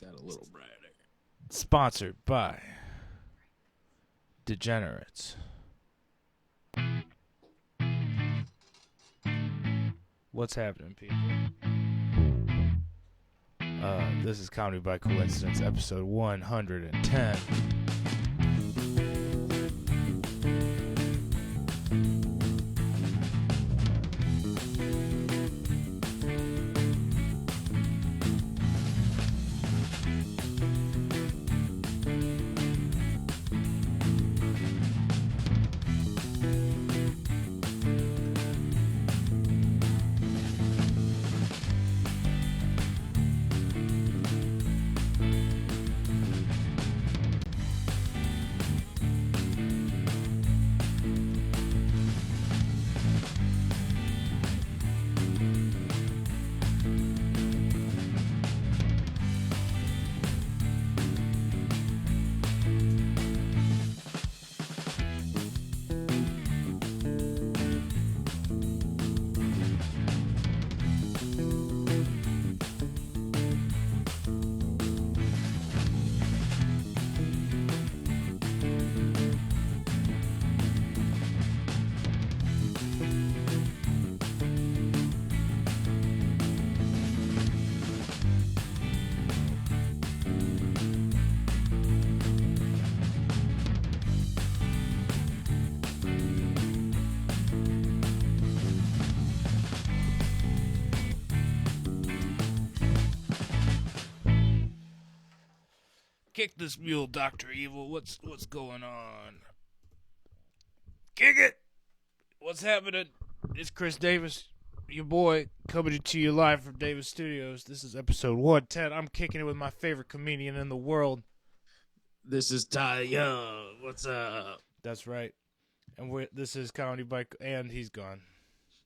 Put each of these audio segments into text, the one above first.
Make that a little brighter. Sponsored by Degenerates. What's happening, people? This is Comedy by Coincidence, episode 110. Kick this mule, Dr. Evil. What's going on? Kick it! What's happening? It's Chris Davis, your boy, coming to you live from Davis Studios. This is episode 110. I'm kicking it with my favorite comedian in the world. This is Ty Young. What's up? That's right. And this is Comedy by... And he's gone.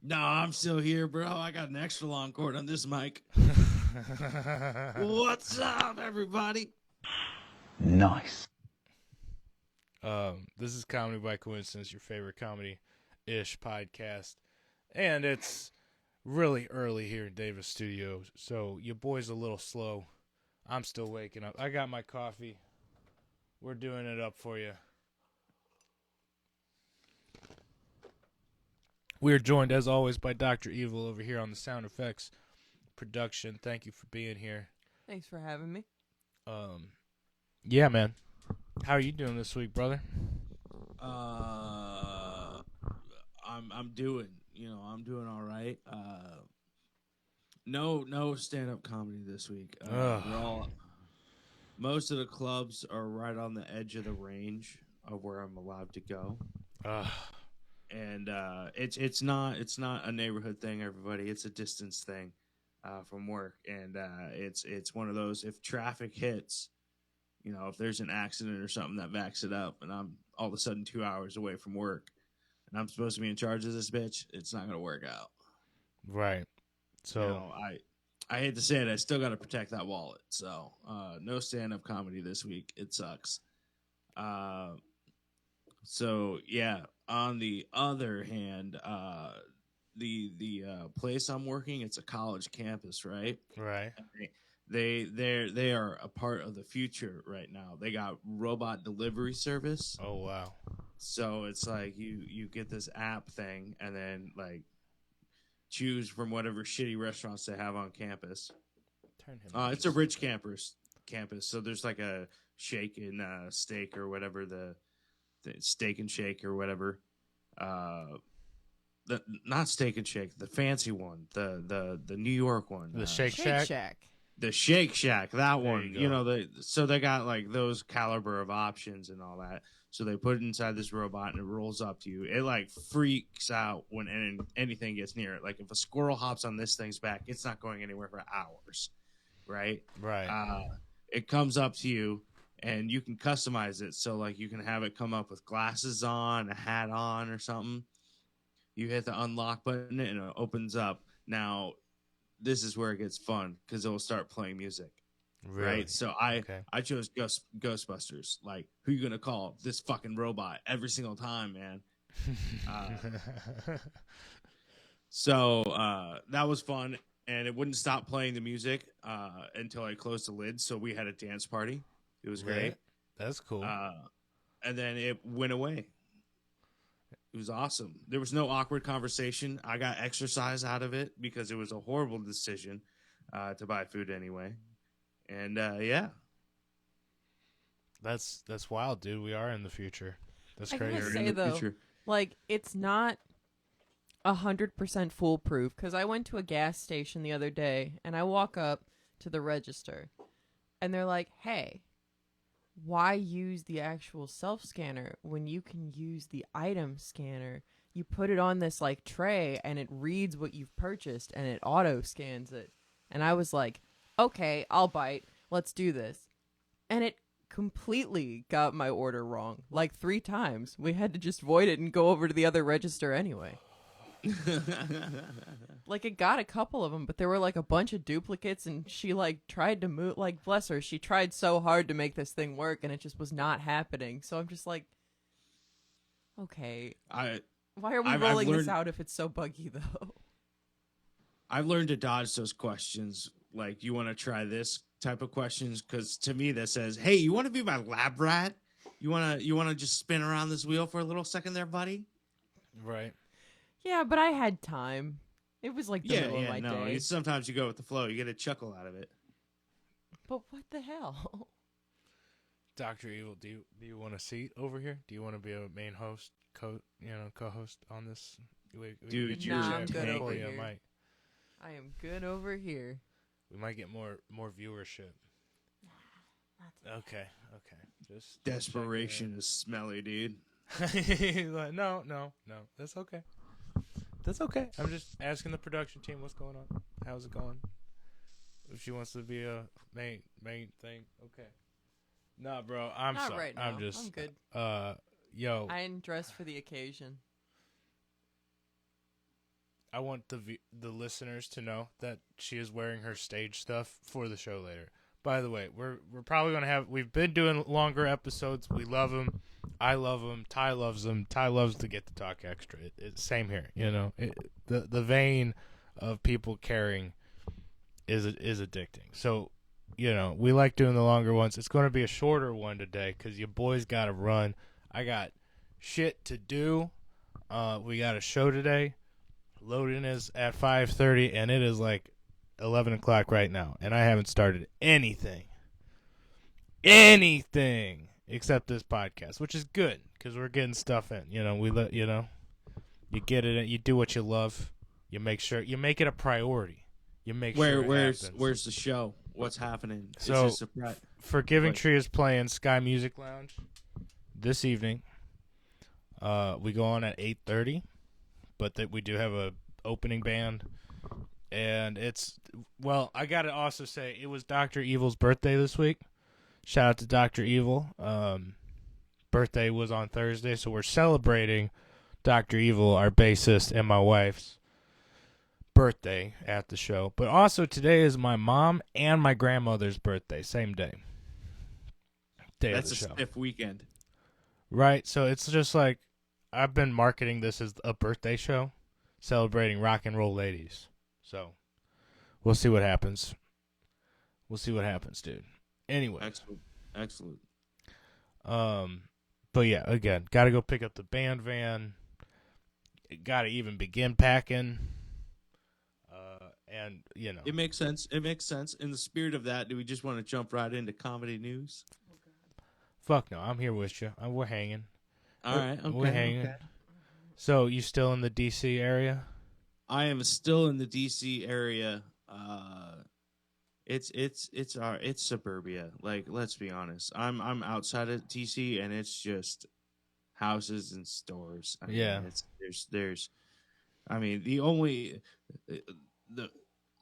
No, I'm still here, bro. I got an extra long cord on this mic. What's up, everybody? Nice. This is Comedy by Coincidence, your favorite comedy-ish podcast. And it's really early here in Davis Studios, so your boy's a little slow. I'm still waking up. I got my coffee. We're doing it up for you. We are joined, as always, by Dr. Evil over here on the sound effects production. Thank you for being here. Thanks for having me. Yeah, man. How are you doing this week, brother? I'm doing all right. No stand-up comedy this week. Most of the clubs are right on the edge of the range of where I'm allowed to go. And it's not a neighborhood thing, everybody. It's a distance thing from work, and it's one of those, if traffic hits, if there's an accident or something that backs it up, and I'm all of a sudden 2 hours away from work, and I'm supposed to be in charge of this bitch, it's not gonna work out. Right. So I hate to say it, I still got to protect that wallet. So no stand-up comedy this week. It sucks. So yeah. On the other hand, the place I'm working, it's a college campus, right? Right. They are a part of the future right now. They got robot delivery service. Oh wow. So it's like you get this app thing, and then like choose from whatever shitty restaurants they have on campus. It's a rich campus, so there's like a shake and steak or whatever, the steak and shake or whatever. Not steak and shake, the fancy one, the New York one, the Shake Shack. The Shake Shack, that There one. you go. So they got like those caliber of options and all that. So they put it inside this robot and it rolls up to you. It like freaks out when anything gets near it. Like if a squirrel hops on this thing's back, it's not going anywhere for hours, right? Right. It comes up to you and you can customize it. So like you can have it come up with glasses on, a hat on, or something. You hit the unlock button and it opens up. Now, this is where it gets fun because it will start playing music. Really? Right? So I chose Ghostbusters. Like, who you gonna call? This fucking robot every single time, man. So that was fun. and it wouldn't stop playing the music until I closed the lid. So we had a dance party. It was great. That's cool. And then it went away. It was awesome. There was no awkward conversation. I got exercise out of it because it was a horrible decision to buy food anyway. And yeah. That's wild, dude. We are in the future. That's I crazy. gotta say though, like it's not 100% foolproof because I went to a gas station the other day and I walk up to the register and they're like, "Hey, why use the actual self scanner when you can use the item scanner? You put it on this like tray and it reads what you've purchased and it auto scans it." And I was like, "Okay, I'll bite. Let's do this." And it completely got my order wrong like 3 times. We had to just void it and go over to the other register anyway. Like it got a couple of them, but there were like a bunch of duplicates and she like tried to move, like bless her, she tried so hard to make this thing work and it just was not happening. So I'm just like, okay, why are we rolling this out if it's so buggy though? I've learned to dodge those questions. Like, you want to try this type of questions? Because to me that says, hey, you want to be my lab rat? You want to just spin around this wheel for a little second there, buddy? Right. Yeah, but I had time. It was like the middle of my day. Sometimes you go with the flow. You get a chuckle out of it. But what the hell? Dr. Evil, do you want a seat over here? Do you want to be a main host, co-host on this? Dude, I'm good over here. I am good over here. We might get more viewership. Okay. Just desperation is smelly, dude. Like, no. That's okay. I'm just asking the production team what's going on. How's it going? If she wants to be a main thing, okay. Nah, bro, I'm Not sorry. Right now. I'm just. I'm good. Yo. I didn't dress for the occasion. I want the listeners to know that she is wearing her stage stuff for the show later. By the way, we're probably gonna we've been doing longer episodes. We love them. I love them. Ty loves them. Ty loves to get to talk extra. It's same here. The vein of people caring is addicting. So, we like doing the longer ones. It's going to be a shorter one today because your boys got to run. I got shit to do. We got a show today. Loading is at 5:30, and it is like 11 o'clock right now, and I haven't started anything except this podcast, which is good because we're getting stuff in. You get it in, you do what you love, you make it a priority. You make sure where's the show? What's happening? So Forgiving Tree is playing Sky Music Lounge this evening. We go on at 8:30, but that we do have a opening band. And I got to also say, it was Dr. Evil's birthday this week. Shout out to Dr. Evil. Birthday was on Thursday, so we're celebrating Dr. Evil, our bassist, and my wife's birthday at the show. But also today is my mom and my grandmother's birthday, same day. That's a stiff weekend. Right, so it's just like, I've been marketing this as a birthday show, celebrating rock and roll ladies. So, we'll see what happens. Dude. Anyway. Excellent. But yeah, again, got to go pick up the band van. Got to even begin packing. And, It makes sense. In the spirit of that, do we just want to jump right into comedy news? Fuck no, I'm here with you. We're hanging. All right, okay. We're hanging. Okay. So, you still in the D.C. area? I am still in the DC area. It's suburbia. Like, let's be honest. I'm outside of DC, and it's just houses and stores.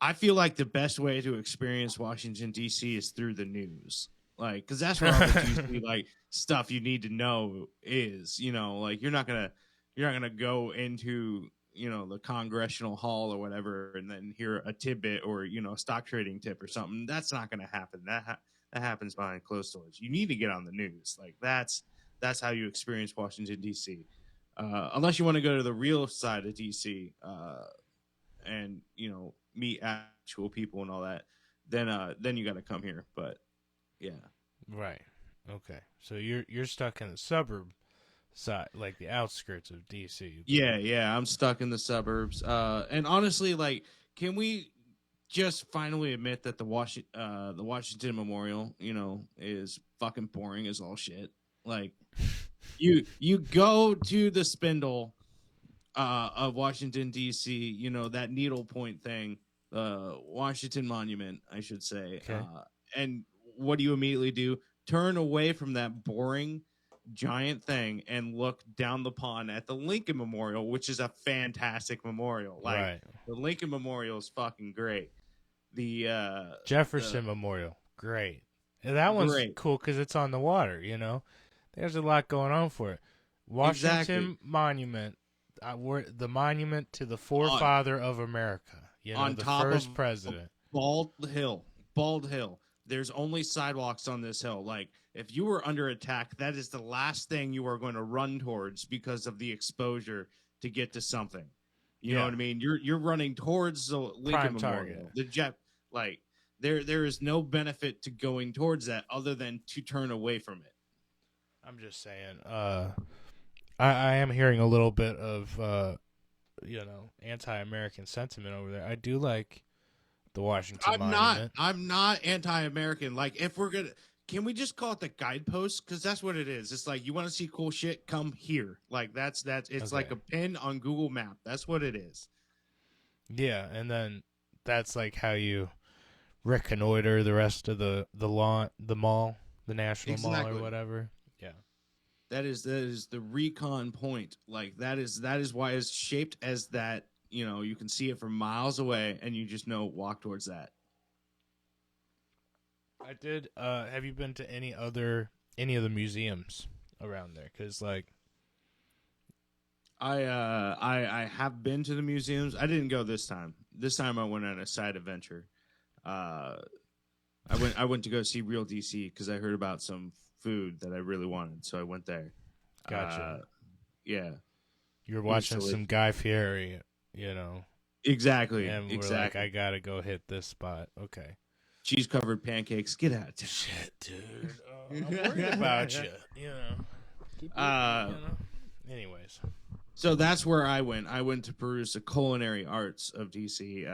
I feel like the best way to experience Washington DC is through the news. Like, because that's where all the DC like stuff you need to know is. Like you're not gonna go into the congressional hall or whatever, and then hear a tidbit or, a stock trading tip or something. That's not going to happen. That happens behind closed doors. You need to get on the news. Like that's how you experience Washington, D.C. Unless you want to go to the real side of D.C. And, meet actual people and all that, then you got to come here. But yeah, Right. Okay. So you're stuck in the suburb side, like the outskirts of DC. yeah, I'm stuck in the suburbs. And honestly, like, can we just finally admit that the Washington Memorial, is fucking boring as all shit. Like, you go to the spindle of Washington D.C., that needlepoint thing, Washington Monument, I should say. Okay. And what do you immediately do? Turn away from that boring giant thing and look down the pond at the Lincoln Memorial, which is a fantastic memorial. Like, Right. the Lincoln Memorial is fucking great. The Jefferson Memorial, great. And that one's Great. cool because it's on the water. There's a lot going on for it. Washington Exactly. Monument, the monument to the forefather of America. On the top first of president. Bald Hill. There's only sidewalks on this hill. Like, if you were under attack, that is the last thing you are going to run towards because of the exposure to get to something. You know what I mean? You're running towards the Lincoln Prime Memorial. target. The jet, like, there is no benefit to going towards that other than to turn away from it. I'm just saying. I am hearing a little bit of anti-American sentiment over there. I do like the Washington Monument. I'm not anti-American. Like, if we're gonna, can we just call it the guidepost? Because that's what it is. It's like, you want to see cool shit, come here. Like, that's it's Okay. like a pin on Google Map. That's what it is. Yeah, and then that's like how you reconnoiter the rest of the mall, the National Mall Exactly. or whatever. Yeah. That is the recon point. Like, that is why it's shaped as that. You can see it from miles away, and you just know walk towards that. I did. Have you been to any of the museums around there? Because I have been to the museums. I didn't go this time. This time I went on a side adventure. I went to go see Real DC because I heard about some food that I really wanted, so I went there. Gotcha. Yeah. You're watching some Guy Fieri, Exactly. and we're like, I gotta go hit this spot. Okay. Cheese covered pancakes. Get out of town. Shit, dude. I'm worried about you. Keep Anyways. So that's where I went. I went to peruse the culinary arts of DC,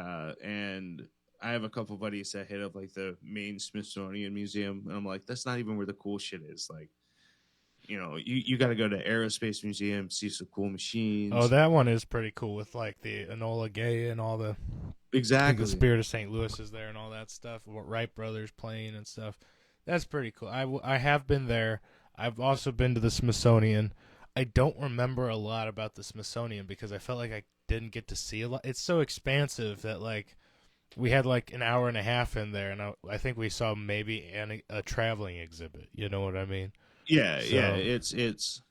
and I have a couple buddies that hit up like the main Smithsonian Museum, and I'm like, that's not even where the cool shit is. Like, you got to go to Aerospace Museum, see some cool machines. Oh, that one is pretty cool with like the Enola Gay and all the exactly the Spirit of St. Louis is there and all that stuff. Wright Brothers playing and stuff. That's pretty cool. I have been there. I've also been to the Smithsonian. I don't remember a lot about the Smithsonian because I felt like I didn't get to see a lot. It's so expansive that like we had like an hour and a half in there, and I think we saw maybe a traveling exhibit. You know what I mean? Yeah. It's.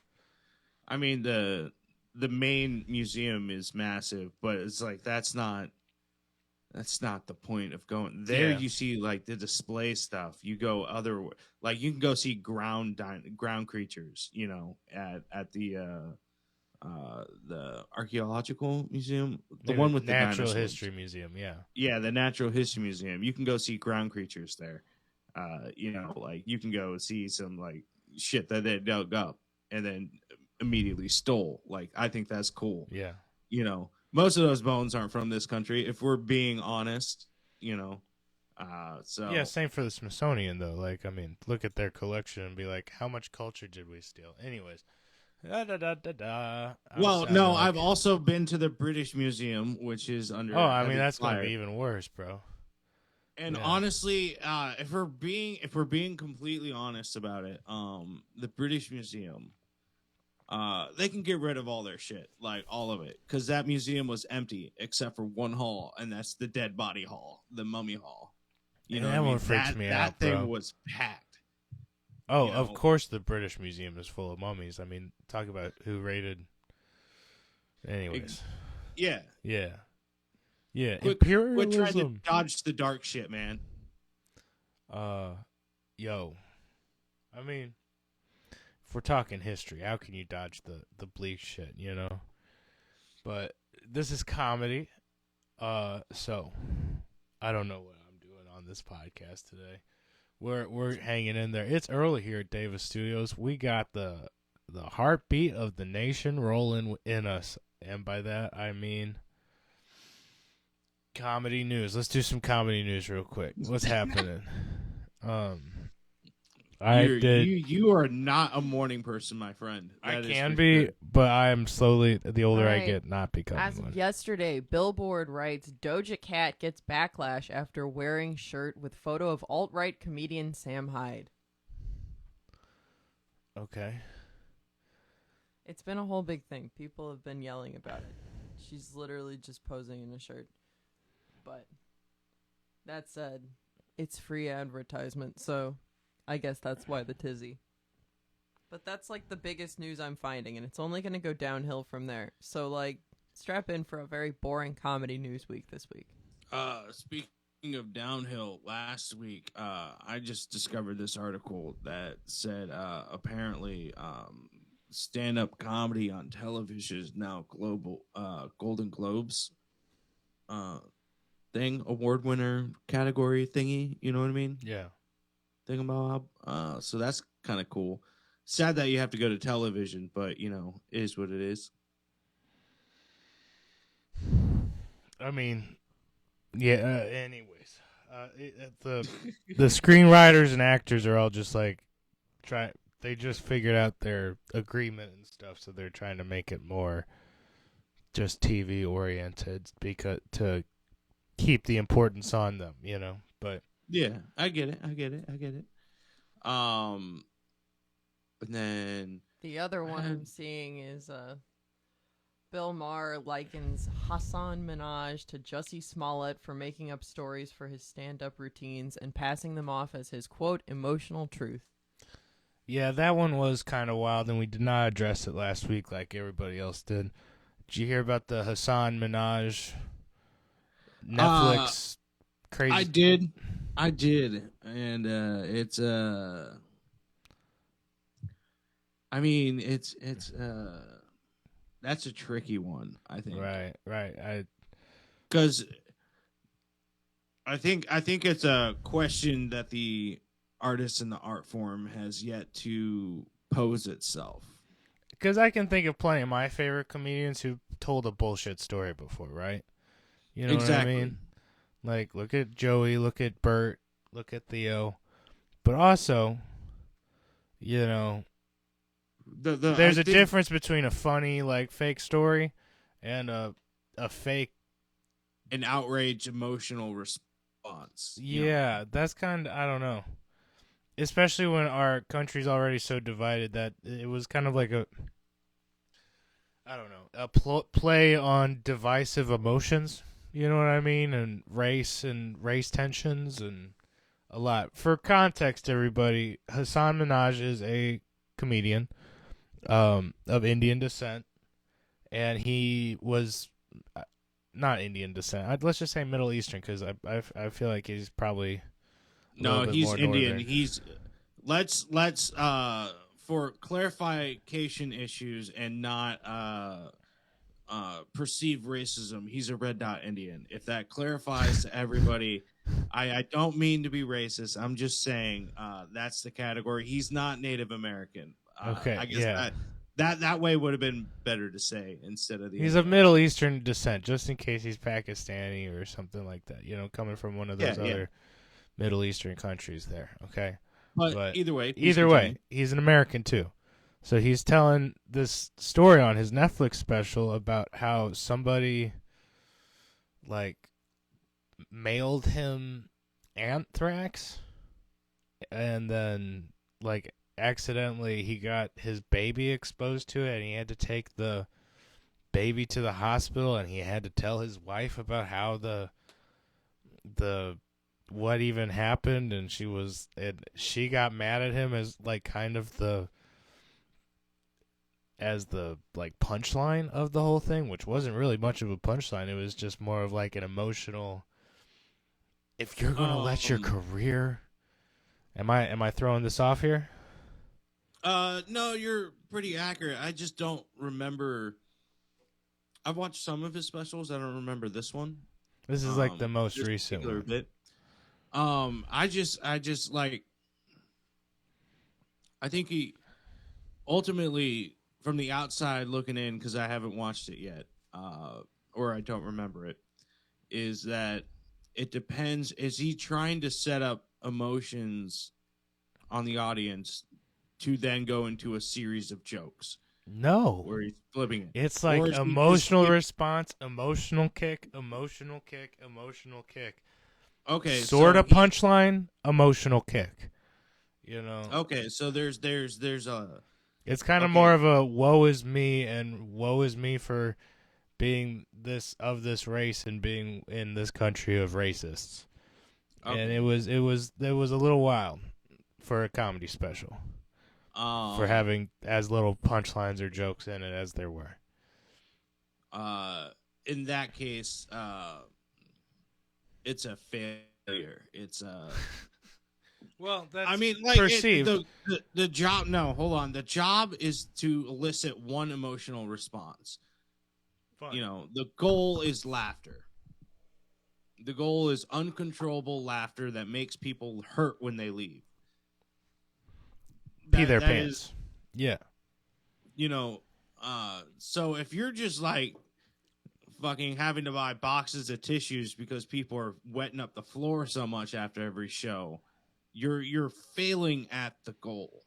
I mean, the main museum is massive, but it's like that's not the point of going there. Yeah. You see like the display stuff. You go like you can go see ground creatures. At the archaeological museum, the one with the Natural dinosaurs. History Museum. Yeah, the Natural History Museum. You can go see ground creatures there. Like you can go see some like shit that they dug up and then immediately stole. Like, I think that's cool. Yeah. Most of those bones aren't from this country, if we're being honest. So Yeah, same for the Smithsonian though. Like, I mean, look at their collection and be like, how much culture did we steal? Anyways. Well, no, I've also been to the British Museum, which is under. Oh, I mean, that's fire. gonna be even worse, bro. And Yeah. honestly, if we're being completely honest about it, the British Museum, they can get rid of all their shit, like all of it, because that museum was empty except for one hall, and that's the dead body hall, the mummy hall. And that one freaks me out, That thing bro. was packed. Oh, of course the British Museum is full of mummies. I mean, talk about who raided. Anyways. Yeah. Yeah. Yeah. Quit Imperialism. trying to dodge the dark shit, man. Yo. I mean, if we're talking history, how can you dodge the bleak shit, But this is comedy. So I don't know what I'm doing on this podcast today. We're hanging in there. It's early here at Davis Studios. We got the heartbeat of the nation rolling in us, and by that I mean comedy news. Let's do some comedy news real quick. What's happening? You are not a morning person, my friend. I can be, sure. But I'm slowly, the older I get, not becoming As one. of yesterday, Billboard writes, Doja Cat gets backlash after wearing shirt with photo of alt-right comedian Sam Hyde. Okay. It's been a whole big thing. People have been yelling about it. She's literally just posing in a shirt. But that said, it's free advertisement, so I guess that's why the tizzy. But that's like the biggest news I'm finding, and it's only going to go downhill from there. So, like, strap in for a very boring comedy news week this week. Speaking of downhill, last week, I just discovered this article that said apparently stand-up comedy on television is now global Golden Globes thing, award winner category thingy. You know what I mean? Yeah. Thingamabob. So that's kind of cool. Sad that you have to go to television, but it is what it is. I mean, yeah. Anyways, the screenwriters and actors are all just like they just figured out their agreement and stuff, so they're trying to make it more just TV oriented because to keep the importance on them, But yeah, I get it. And then the other one I'm seeing is Bill Maher likens Hassan Minaj to Jussie Smollett for making up stories for his stand-up routines and passing them off as his, quote, emotional truth. Yeah, that one was kind of wild, and we did not address it last week like everybody else did. Did you hear about the Hassan Minaj Netflix crazy? I did. And it's I mean, it's that's a tricky one, I think. Right. Because I think it's a question that the artist in the art form has yet to pose itself. Because I can think of plenty of my favorite comedians who told a bullshit story before, right? You know exactly. What I mean? Like, look at Joey, look at Bert, look at Theo. But also, there's a difference between a funny, like, fake story and a fake... an outrage emotional response. Yeah, that's kind of... I don't know. Especially when our country's already so divided that it was kind of like a... I don't know. A play on divisive emotions. You know what I mean? And race tensions and a lot. For context, everybody, Hassan Minaj is a comedian of Indian descent, and he was not Indian descent. Let's just say Middle Eastern, because I feel like he's probably he's Indian. Northern. He's let's for clarification issues and not perceived racism, he's a red dot Indian. If that clarifies to everybody, I don't mean to be racist. I'm just saying that's the category. He's not Native American. Okay, I guess that way would have been better to say instead of the. He's of Middle Eastern descent, just in case he's Pakistani or something like that. Coming from one of those other Middle Eastern countries. There, okay. But either way, he's an American too. So he's telling this story on his Netflix special about how somebody, like, mailed him anthrax, and then, like, accidentally he got his baby exposed to it, and he had to take the baby to the hospital, and he had to tell his wife about how the what even happened, and she got mad at him as, like, kind of the like punchline of the whole thing, which wasn't really much of a punchline. It was just more of like an emotional, if you're gonna let your career, am I throwing this off here? No, you're pretty accurate. I just don't remember. I've watched some of his specials. I don't remember this one. This is like the most this recent particular one. bit. I just like. I think he ultimately, from the outside looking in, because I haven't watched it yet, or I don't remember it, is that it depends. Is he trying to set up emotions on the audience to then go into a series of jokes? No. Where he's flipping it. It's like emotional response, emotional kick, emotional kick, emotional kick. Okay. Sort of punchline, emotional kick. You know. Okay, so there's a. It's kind of more of a woe is me and woe is me for being of this race and being in this country of racists. Okay. And it was a little wild for a comedy special. For having as little punchlines or jokes in it as there were. In that case, it's a failure. It's well, that's I mean, like perceived. The job. No, hold on. The job is to elicit one emotional response. Fun. You know, the goal is laughter. The goal is uncontrollable laughter that makes people hurt when they leave. Pee their pants. Yeah. You know, so if you're just like fucking having to buy boxes of tissues because people are wetting up the floor so much after every show, you're failing at the goal.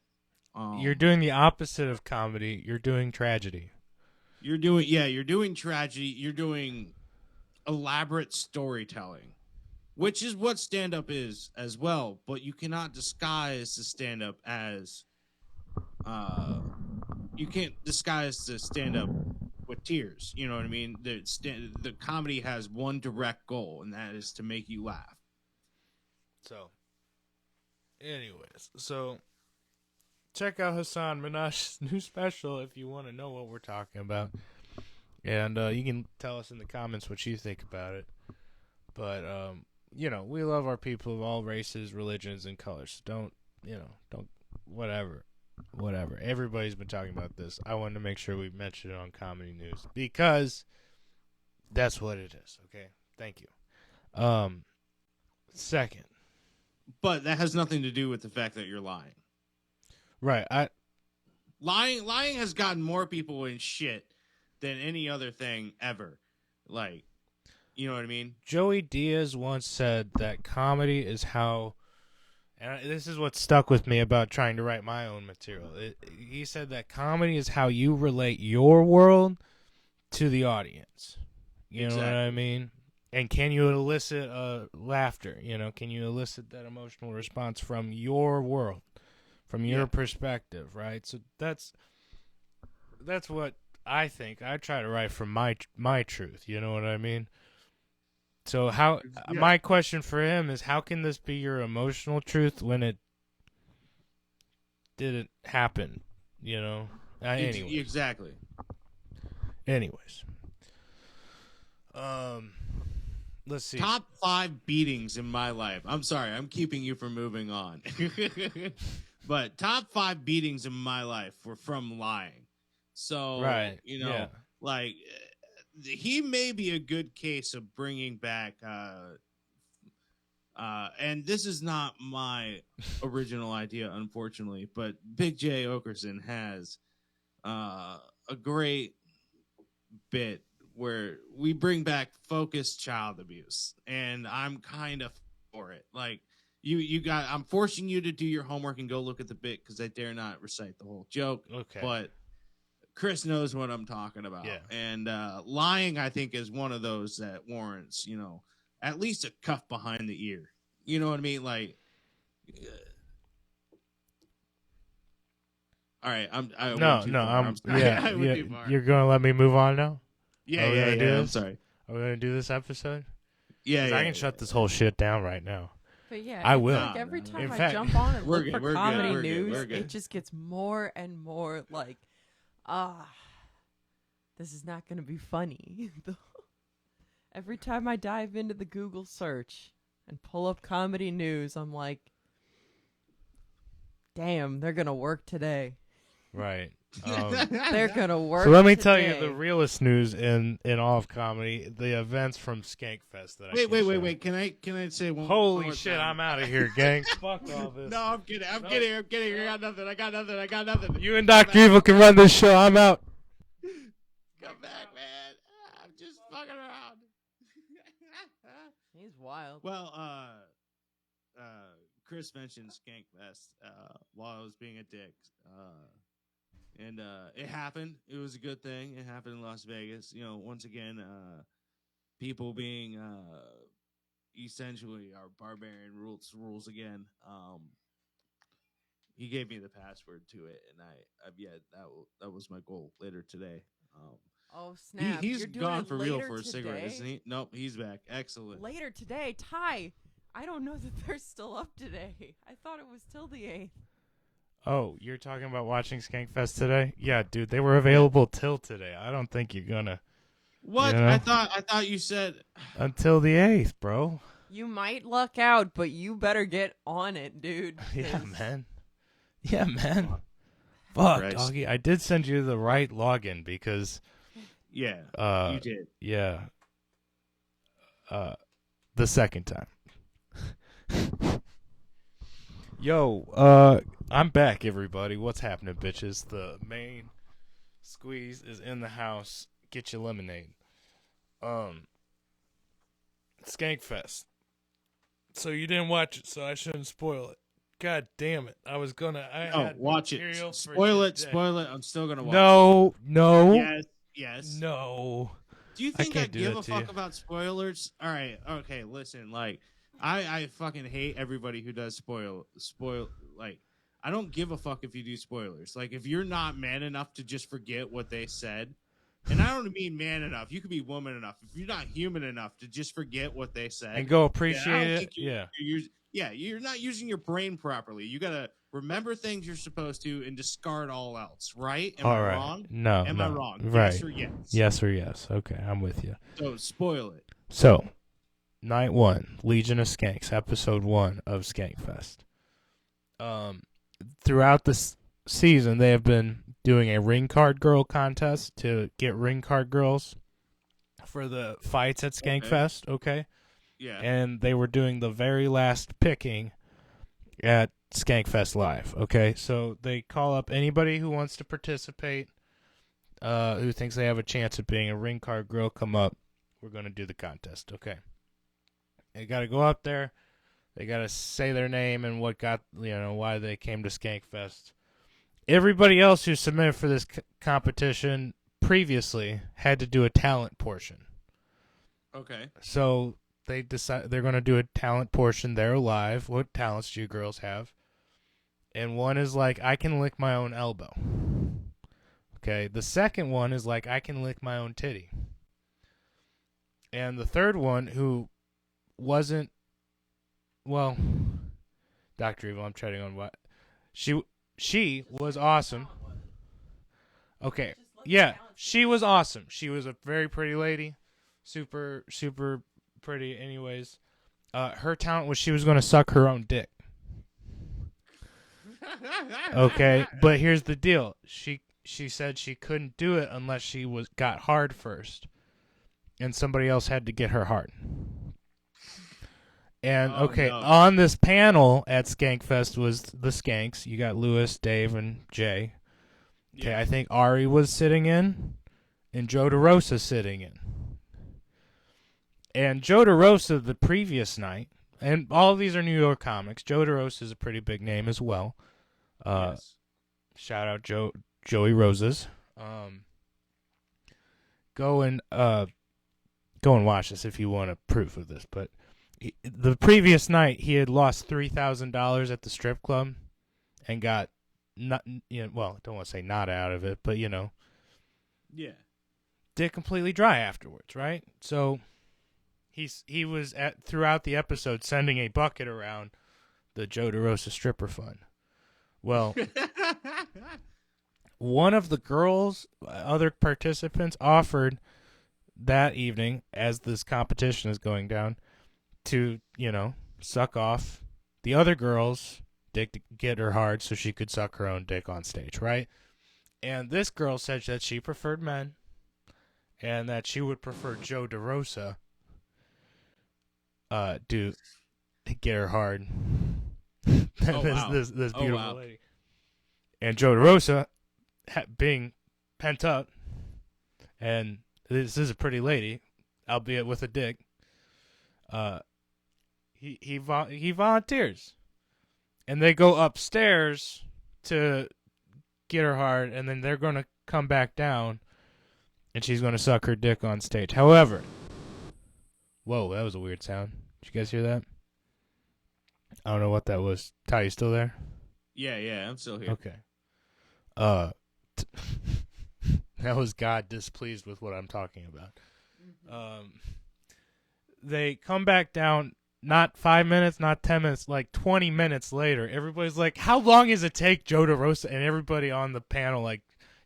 You're doing the opposite of comedy. You're doing tragedy. You're doing tragedy. You're doing elaborate storytelling, which is what stand-up is as well. But you cannot disguise the stand-up as, you can't disguise the stand-up with tears. You know what I mean? The comedy has one direct goal, and that is to make you laugh. So, anyways, check out Hassan Minaj's new special if you want to know what we're talking about. And you can tell us in the comments what you think about it. But, we love our people of all races, religions, and colors. Whatever. Everybody's been talking about this. I wanted to make sure we mention it on Comedy News because that's what it is, okay? Thank you. Second. But that has nothing to do with the fact that you're lying. Right. Lying has gotten more people in shit than any other thing ever. Like, you know what I mean? Joey Diaz once said that comedy is how, and this is what stuck with me about trying to write my own material. He said that comedy is how you relate your world to the audience. You know what I mean? And can you elicit laughter? Can you elicit that emotional response from your world, from your perspective, right? So that's what I think. I try to write from my truth. You know what I mean? So my question for him is, how can this be your emotional truth when it didn't happen? Anyways. Exactly. Anyways. Let's see. Top 5 beatings in my life. I'm sorry, I'm keeping you from moving on. But top 5 beatings in my life were from lying. So, right. Like, he may be a good case of bringing back, and this is not my original idea, unfortunately, but Big J Okerson has a great bit where we bring back focused child abuse, and I'm kind of for it. Like, I'm forcing you to do your homework and go look at the bit because I dare not recite the whole joke. Okay. But Chris knows what I'm talking about. Yeah. And lying, I think, is one of those that warrants, at least a cuff behind the ear. You know what I mean? Like, all right. You're gonna let me move on now? Yeah. I'm sorry. Are we gonna do this episode? Yeah. I can shut this whole shit down right now. But yeah, I will. Like every time I jump on and look for comedy news, it just gets more and more like, this is not going to be funny. Every time I dive into the Google search and pull up comedy news, I'm like, damn, they're going to work today. Right. They're gonna work. So let me tell you today. the realest news in all of comedy: the events from Skankfest. That I Wait. Can I say one? Holy more shit! time? I'm out of here, gang. Fuck all this. No, I'm kidding. I'm kidding. I got nothing. You and Dr. Evil can run this show. I'm out. Come back, man. I'm just fucking around. He's wild. Well, Chris mentioned Skankfest while I was being a dick. And it happened. It was a good thing. It happened in Las Vegas. You know, once again, people being essentially our barbarian rules again. He gave me the password to it, and that was my goal later today. Oh snap! He's You're doing gone it for real later for a cigarette, today? isn't he? Nope, he's back. Excellent. Later today, Ty. I don't know that they're still up today. I thought it was till the 8th. Oh, you're talking about watching Skankfest today? Yeah, dude, they were available till today. I don't think you're gonna. What? You know? I thought you said Until the 8th, bro. You might luck out, but you better get on it, dude. Yeah, man. Fuck, Christ. doggy. I did send you the right login because. Yeah, you did. Yeah. The second time. Yo, I'm back, everybody. What's happening, bitches? The main squeeze is in the house. Get your lemonade. Skankfest. So you didn't watch it, so I shouldn't spoil it. God damn it! I was gonna. Watch it. Spoil it. I'm still gonna watch it. No. Yes. No. Do you think I do give that a to fuck you. about spoilers? All right. Okay. Listen. Like, I fucking hate everybody who does spoil. Like, I don't give a fuck if you do spoilers. Like, if you're not man enough to just forget what they said, and I don't mean man enough. You could be woman enough. If you're not human enough to just forget what they said And go then I appreciate don't it. think you're not using your brain properly. You gotta remember things you're supposed to and discard all else. Right? Am All I right. wrong? No. Am no. I wrong? Right. Yes or yes? Yes or yes. Okay, I'm with you. So spoil it. So, night 1, Legion of Skanks, episode 1 of Skankfest. Throughout this season, they have been doing a ring card girl contest to get ring card girls for the fights at Skankfest, okay? Yeah. And they were doing the very last picking at Skankfest Live, okay? So they call up anybody who wants to participate, who thinks they have a chance at being a ring card girl, come up. We're going to do the contest, okay? They got to go up there. They got to say their name and why they came to Skankfest. Everybody else who submitted for this competition previously had to do a talent portion. Okay. So they decide they're going to do a talent portion there live. What talents do you girls have? And one is like, I can lick my own elbow. Okay. The second one is like, I can lick my own titty. And the third one, who wasn't, well, Dr. Evil, I'm treading on what? She was awesome. Okay. Yeah, she was awesome. She was a very pretty lady. Super, super pretty anyways. Her talent was she was going to suck her own dick. Okay, but here's the deal. She said she couldn't do it unless she got hard first. And somebody else had to get her hard. And, on this panel at Skankfest was the Skanks. You got Lewis, Dave, and Jay. Okay, yeah. I think Ari was sitting in, and Joe DeRosa sitting in. And Joe DeRosa the previous night, and all of these are New York comics. Joe DeRosa is a pretty big name as well. Yes. Shout out Joey Roses. Go and watch this if you want a proof of this, but the previous night, he had lost $3,000 at the strip club, and got don't want to say not out of it, but yeah, dick completely dry afterwards, right? So he was throughout the episode sending a bucket around the Joe DeRosa stripper fund. Well, one of the girls, other participants, offered that evening, as this competition is going down, to, suck off the other girl's dick to get her hard so she could suck her own dick on stage, right? And this girl said that she preferred men and that she would prefer Joe DeRosa. Dude, get her hard. This beautiful lady. And Joe DeRosa, being pent up, and this is a pretty lady, albeit with a dick, he volunteers. And they go upstairs to get her hard, and then they're going to come back down, and she's going to suck her dick on stage. However, whoa, that was a weird sound. Did you guys hear that? I don't know what that was. Ty, you still there? Yeah, I'm still here. Okay. That was God displeased with what I'm talking about. They come back down, not 5 minutes, not 10 minutes, like 20 minutes later. Everybody's like, how long does it take Joe DeRosa? And everybody on the panel, like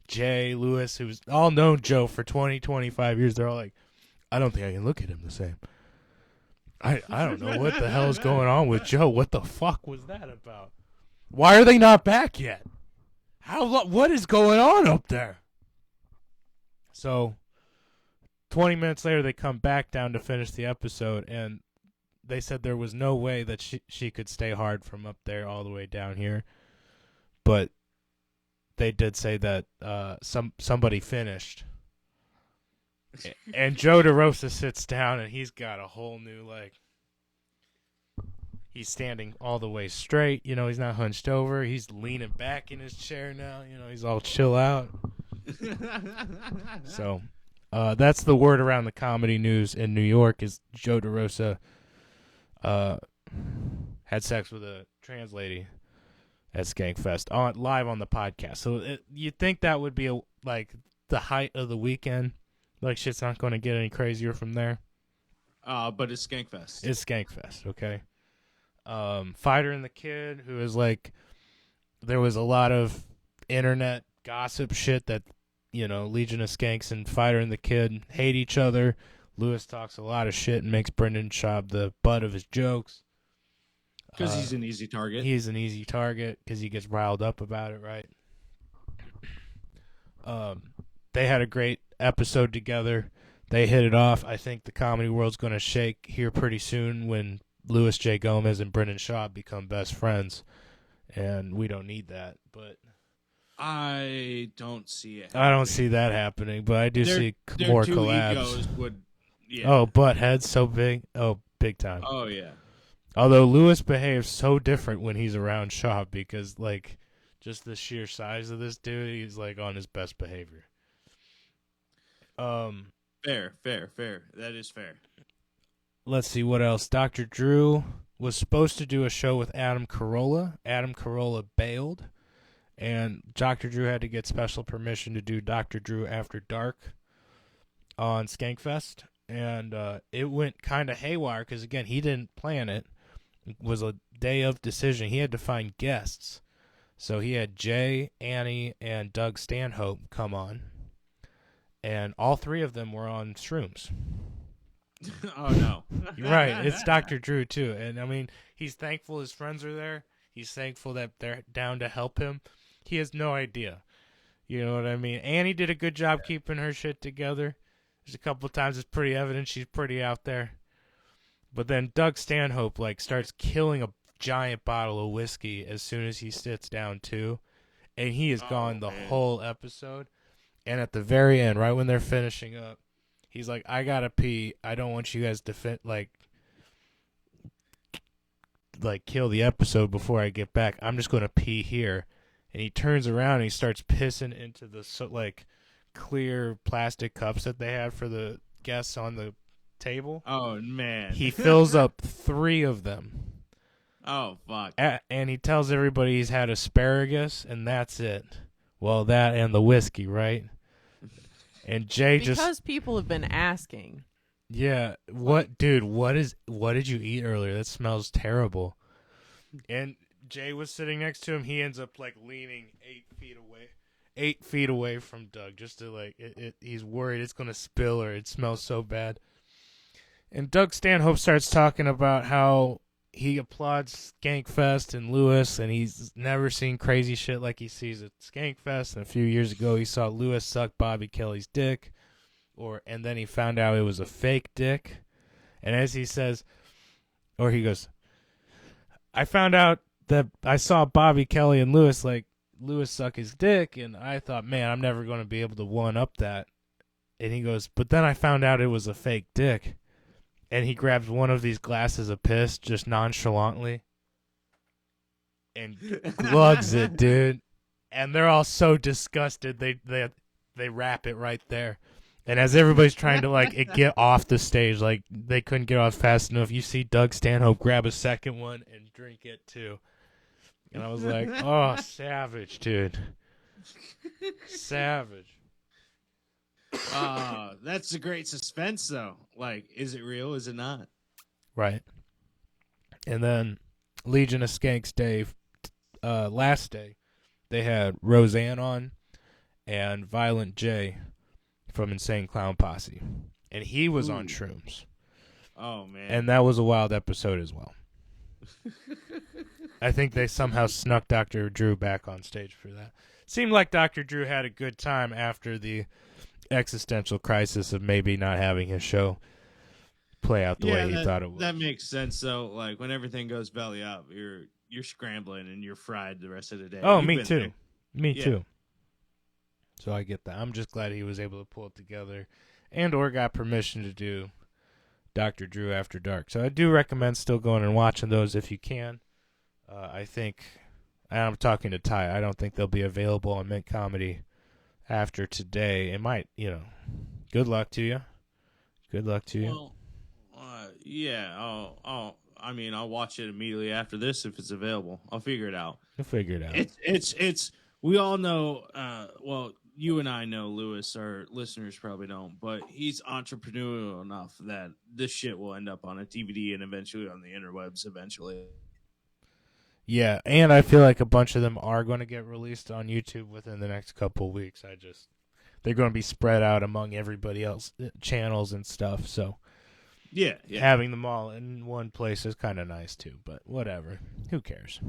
Jay, Lewis, who's all known Joe for 20, 25 years, they're all like, I don't think I can look at him the same. I don't know what the hell is going on with Joe. What the fuck was that about? Why are they not back yet? What is going on up there? So, 20 minutes later, they come back down to finish the episode, and they said there was no way that she could stay hard from up there all the way down here. But they did say that somebody finished. And Joe DeRosa sits down, and he's got a whole new, like, he's standing all the way straight. You know, he's not hunched over. He's leaning back in his chair now. You know, he's all chill out. So, that's the word around the comedy news in New York is Joe DeRosa had sex with a trans lady at Skankfest live on the podcast. So you'd think that would be like the height of the weekend. Like, shit's not going to get any crazier from there. But it's Skankfest. It's Skankfest, okay? Fighter and the Kid, who is like, there was a lot of internet gossip shit that, you know, Legion of Skanks and Fighter and the Kid hate each other. Lewis talks a lot of shit and makes Brendan Schaub the butt of his jokes. Because he's an easy target. He's an easy target because he gets riled up about it, right? They had a great episode together. They hit it off. I think the comedy world's going to shake here pretty soon when Louis J. Gomez and Brendan Schaub become best friends. And we don't need that, but I don't see it. I don't see that happening, but I do see more collabs. Egos would, yeah. Oh, butt heads so big. Oh, big time. Oh, yeah. Although Lewis behaves so different when he's around Schaub because, like, just the sheer size of this dude, he's, like, on his best behavior. Fair. That is fair. Let's see what else. Dr. Drew was supposed to do a show with Adam Carolla. Adam Carolla bailed, and Dr. Drew had to get special permission to do Dr. Drew After Dark on Skankfest, and it went kind of haywire because, again, he didn't plan it. It was a day of decision. He had to find guests. So he had Jay, Annie, and Doug Stanhope come on. And all three of them were on shrooms. Oh, no. You're right. It's Dr. Drew, too. And, I mean, he's thankful his friends are there. He's thankful that they're down to help him. He has no idea. You know what I mean? Annie did a good job keeping her shit together. There's a couple of times it's pretty evident she's pretty out there. But then Doug Stanhope, like, starts killing a giant bottle of whiskey as soon as he sits down, too. And he is gone the whole episode. And at the very end, right when they're finishing up, he's like, I gotta pee. I don't want you guys to, kill the episode before I get back. I'm just going to pee here. And he turns around and he starts pissing into the, clear plastic cups that they had for the guests on the table. Oh, man. He fills up 3 of them. Oh, fuck. And he tells everybody he's had asparagus, and that's it. Well, that and the whiskey, right? And Jay because people have been asking. Yeah, what did you eat earlier? That smells terrible. And Jay was sitting next to him. He ends up leaning 8 feet away from Doug, just to he's worried it's gonna spill or it smells so bad. And Doug Stanhope starts talking about how he applauds Skankfest and Lewis, and he's never seen crazy shit like he sees at Skankfest. And a few years ago, he saw Lewis suck Bobby Kelly's dick, and then he found out it was a fake dick. And as he says, or he goes, I found out that I saw Bobby Kelly and Lewis suck his dick, and I thought, man, I'm never going to be able to one up that. And he goes, but then I found out it was a fake dick. And he grabs one of these glasses of piss just nonchalantly and glugs it, dude. And they're all so disgusted they wrap it right there. And as everybody's trying to get off the stage, like they couldn't get off fast enough, you see Doug Stanhope grab a second one and drink it too. And I was like, oh, savage, dude. Savage. That's a great suspense, though. Like, is it real? Is it not? Right. And then Legion of Skanks Day, last day, they had Roseanne on and Violent J from Insane Clown Posse. And he was on shrooms. Oh, man. And that was a wild episode as well. I think they somehow snuck Dr. Drew back on stage for that. Seemed like Dr. Drew had a good time after the existential crisis of maybe not having his show play out the way he thought it would. That makes sense. So, like, when everything goes belly up, you're scrambling and you're fried the rest of the day. Oh, me too. There. Me too. So I get that. I'm just glad he was able to pull it together or got permission to do Dr. Drew After Dark. So I do recommend still going and watching those if you can. I think, and I'm talking to Ty, I don't think they'll be available on Mint Comedy after today. It might, good luck to you. Good luck to you. Well, yeah, I'll watch it immediately after this if it's available. I'll figure it out. You'll figure it out. It's we all know, well, you and I know Lewis, our listeners probably don't, but he's entrepreneurial enough that this shit will end up on a DVD and eventually on the interwebs eventually. Yeah, and I feel like a bunch of them are going to get released on YouTube within the next couple weeks. They're going to be spread out among everybody else channels and stuff. So yeah. Having them all in one place is kind of nice too. But whatever, who cares?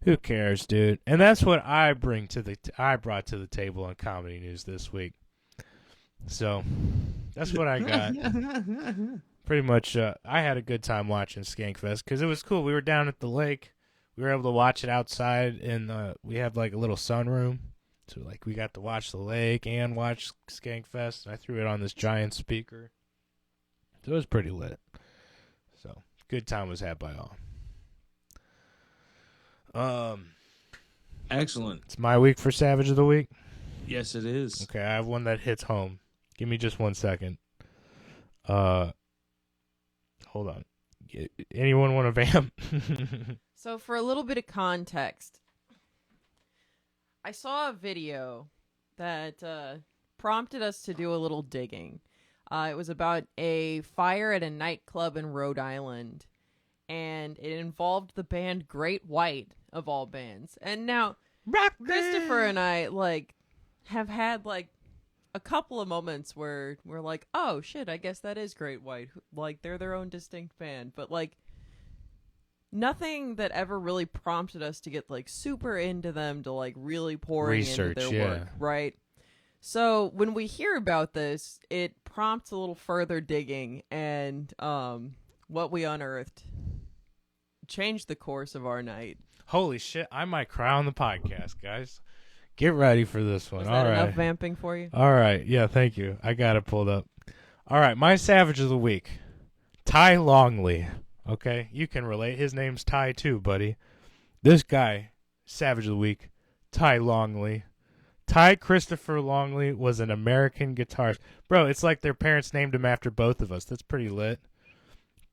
Who cares, dude? And that's what I brought to the table on comedy news this week. So that's what I got. Pretty much, I had a good time watching Skankfest because it was cool. We were down at the lake. We were able to watch it outside, and we have like a little sunroom, so like we got to watch the lake and watch Skankfest. And I threw it on this giant speaker, so it was pretty lit. So good time was had by all. Excellent. It's my week for Savage of the Week. Yes, it is. Okay, I have one that hits home. Give me just 1 second. Hold on. Anyone want a vamp? So for a little bit of context, I saw a video that prompted us to do a little digging. It was about a fire at a nightclub in Rhode Island, and it involved the band Great White, of all bands. And now, Christopher and I, have had, a couple of moments where we're like, oh, shit, I guess that is Great White. Like, they're their own distinct band. But, nothing that ever really prompted us to get super into them to really pouring into their work, right? So when we hear about this, it prompts a little further digging, and what we unearthed changed the course of our night. Holy shit! I might cry on the podcast, guys. Get ready for this one. Was that enough vamping for you? All right. Yeah, thank you. I got it pulled up. All right, my Savage of the Week, Ty Longley. Okay, you can relate. His name's Ty too, buddy. This guy, Savage of the Week, Ty Longley. Ty Christopher Longley was an American guitarist. Bro, it's like their parents named him after both of us. That's pretty lit.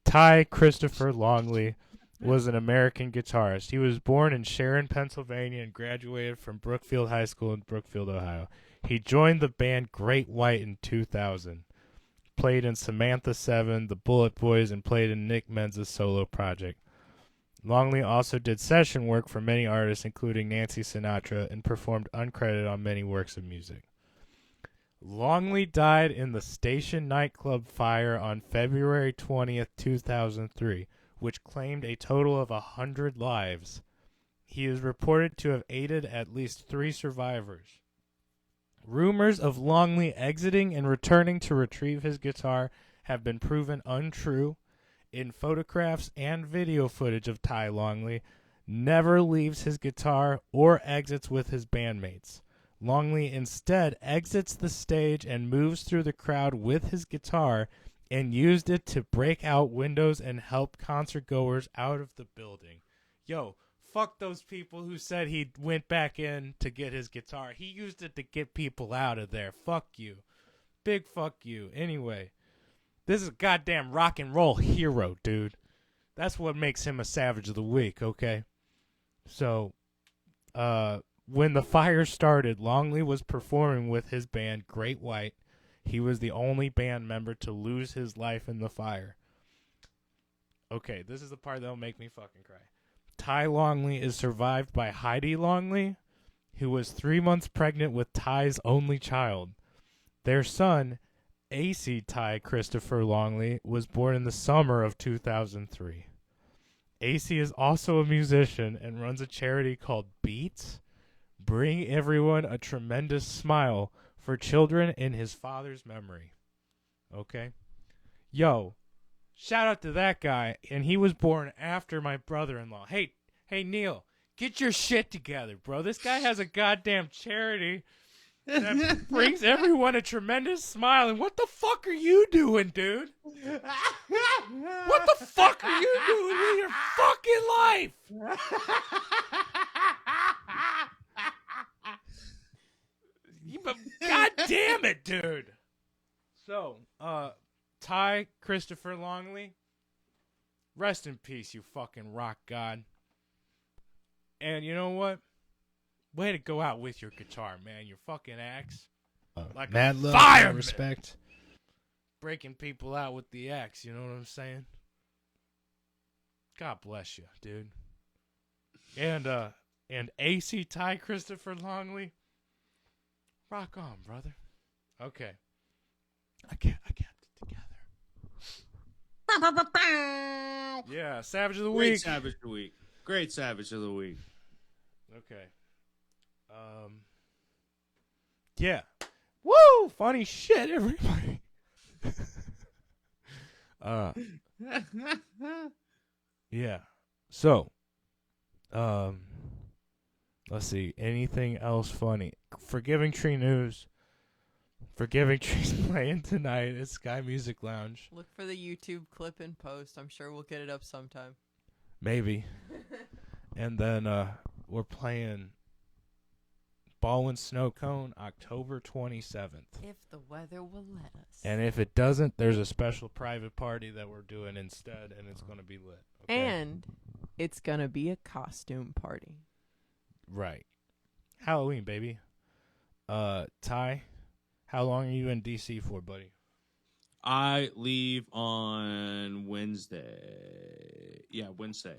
Ty Christopher Longley was an American guitarist. He was born in Sharon, Pennsylvania, and graduated from Brookfield High School in Brookfield, Ohio. He joined the band Great White in 2000. Played in Samantha 7, the Bullet Boys, and played in Nick Menza's solo project. Longley also did session work for many artists, including Nancy Sinatra, and performed uncredited on many works of music. Longley died in the Station nightclub fire on February 20th, 2003, which claimed a total of 100 lives. He is reported to have aided at least 3 survivors. Rumors of Longley exiting and returning to retrieve his guitar have been proven untrue. In photographs and video footage of Ty Longley, never leaves his guitar or exits with his bandmates. Longley instead exits the stage and moves through the crowd with his guitar and used it to break out windows and help concert goers out of the building. Yo, fuck those people who said he went back in to get his guitar. He used it to get people out of there. Fuck you. Big fuck you. Anyway, this is a goddamn rock and roll hero, dude. That's what makes him a Savage of the Week, okay? So, when the fire started, Longley was performing with his band, Great White. He was the only band member to lose his life in the fire. Okay, this is the part that'll make me fucking cry. Ty Longley is survived by Heidi Longley, who was 3 months pregnant with Ty's only child. Their son, AC Ty Christopher Longley, was born in the summer of 2003. AC is also a musician and runs a charity called Beats, Bring Everyone a Tremendous Smile, for children in his father's memory. Okay? Yo, shout out to that guy, and he was born after my brother-in-law. Hey, Neil, get your shit together, bro. This guy has a goddamn charity that brings everyone a tremendous smile, and what the fuck are you doing, dude? What the fuck are you doing with your fucking life? God damn it, dude. So, Ty Christopher Longley, rest in peace, you fucking rock god. And you know what? Way to go out with your guitar, man. Your fucking axe. Like mad love, fireman. respect. Breaking people out with the axe, you know what I'm saying? God bless you, dude. And AC Ty Christopher Longley, rock on, brother. Okay. I kept it together. Yeah, Savage of the Great Week. Savage of the Week. Great Savage of the Week. Okay. Yeah. Woo! Funny shit, everybody. Yeah. So, let's see. Anything else funny? Forgiving Tree news. Forgiving Tree's playing tonight at Sky Music Lounge. Look for the YouTube clip and post. I'm sure we'll get it up sometime. Maybe. And then we're playing Baldwin Snow Cone October 27th. If the weather will let us. And if it doesn't, there's a special private party that we're doing instead, and it's going to be lit. Okay? And it's going to be a costume party. Right. Halloween, baby. Ty, how long are you in D.C. for, buddy? I leave on Wednesday. Yeah, Wednesday.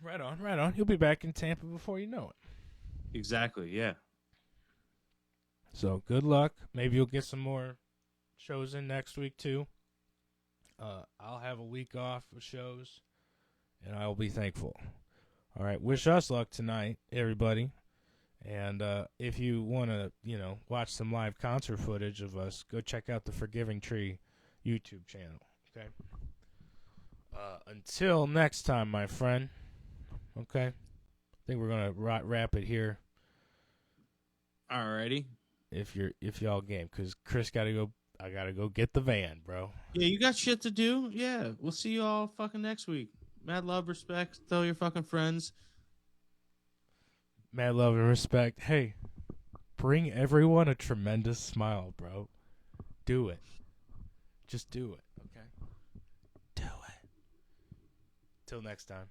Right on, right on. You'll be back in Tampa before you know it. Exactly, yeah. So, good luck. Maybe you'll get some more shows in next week, too. I'll have a week off of shows, and I'll be thankful. All right, wish us luck tonight, everybody. And if you want to, watch some live concert footage of us, go check out the Forgiving Tree YouTube channel, okay? Until next time, my friend, okay? I think we're going to wrap it here. Alrighty. If y'all game, because Chris got to go. I got to go get the van, bro. Yeah, you got shit to do? Yeah, we'll see you all fucking next week. Mad love, respect. Tell your fucking friends. Mad love and respect. Hey, bring everyone a tremendous smile, bro. Do it. Just do it, okay? Do it. Till next time.